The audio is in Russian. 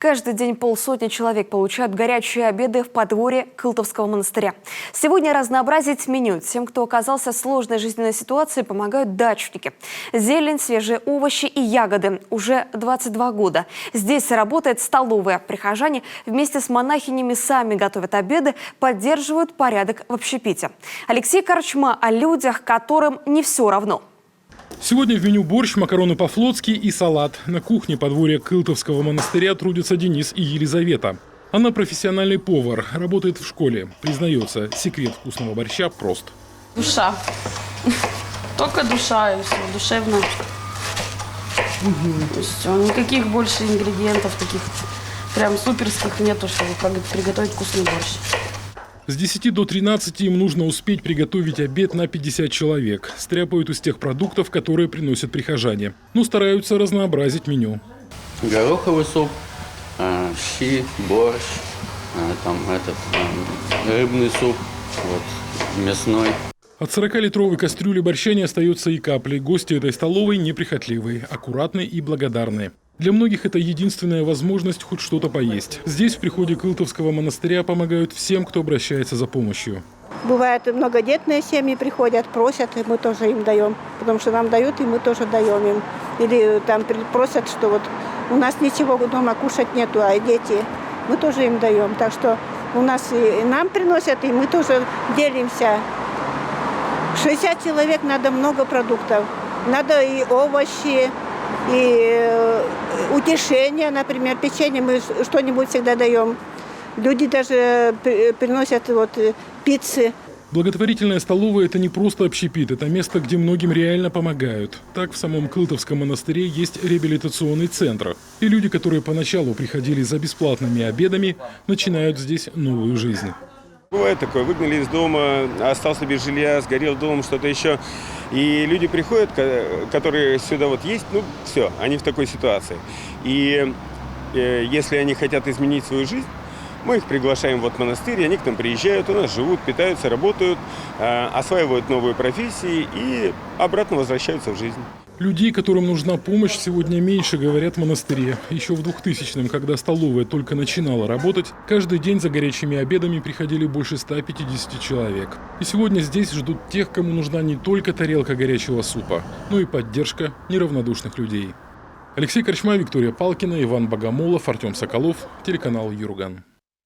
Каждый день полсотни человек получают горячие обеды в подворье Кылтовского монастыря. Сегодня разнообразить меню тем, кто оказался в сложной жизненной ситуации, помогают дачники. Зелень, свежие овощи и ягоды. Уже 22 года. Здесь работает столовая. Прихожане вместе с монахинями сами готовят обеды, поддерживают порядок в общепите. Алексей Корчма о людях, которым не все равно. Сегодня в меню борщ, макароны по-флотски и салат. На кухне подворья Кылтовского монастыря трудятся Денис и Елизавета. Она профессиональный повар, работает в школе. Признается, секрет вкусного борща прост. Душа. Только душа и все, душевно. Все, никаких больше ингредиентов таких прям суперских нету, чтобы приготовить вкусный борщ. С 10 до 13 им нужно успеть приготовить обед на 50 человек. Стряпают из тех продуктов, которые приносят прихожане. Но стараются разнообразить меню. Гороховый суп, щи, борщ, рыбный суп, мясной. От 40-литровой кастрюли борща не остается и капли. Гости этой столовой неприхотливые, аккуратные и благодарные. Для многих это единственная возможность хоть что-то поесть. Здесь, в приходе Кылтовского монастыря, помогают всем, кто обращается за помощью. Бывает, многодетные семьи приходят, просят, и мы тоже им даем. Потому что нам дают, и мы тоже даем им. Или там просят, что вот у нас ничего дома кушать нету, а дети, мы тоже им даем. Так что у нас и нам приносят, и мы тоже делимся. 60 человек надо много продуктов. Надо и овощи, и утешение, например, печенье мы что-нибудь всегда даем. Люди даже приносят пиццы. Благотворительная столовая – это не просто общепит, это место, где многим реально помогают. Так в самом Кылтовском монастыре есть реабилитационный центр. И люди, которые поначалу приходили за бесплатными обедами, начинают здесь новую жизнь. Бывает такое, выгнали из дома, остался без жилья, сгорел дом, что-то еще. И люди приходят, которые сюда есть, все, они в такой ситуации. И если они хотят изменить свою жизнь, мы их приглашаем в монастырь, они к нам приезжают, у нас живут, питаются, работают, осваивают новые профессии и обратно возвращаются в жизнь. Людей, которым нужна помощь, сегодня меньше, говорят в монастыре. Еще в 2000-м, когда столовая только начинала работать, каждый день за горячими обедами приходили больше 150 человек. И сегодня здесь ждут тех, кому нужна не только тарелка горячего супа, но и поддержка неравнодушных людей. Алексей Корчма, Виктория Палкина, Иван Богомолов, Артем Соколов, телеканал Юрган.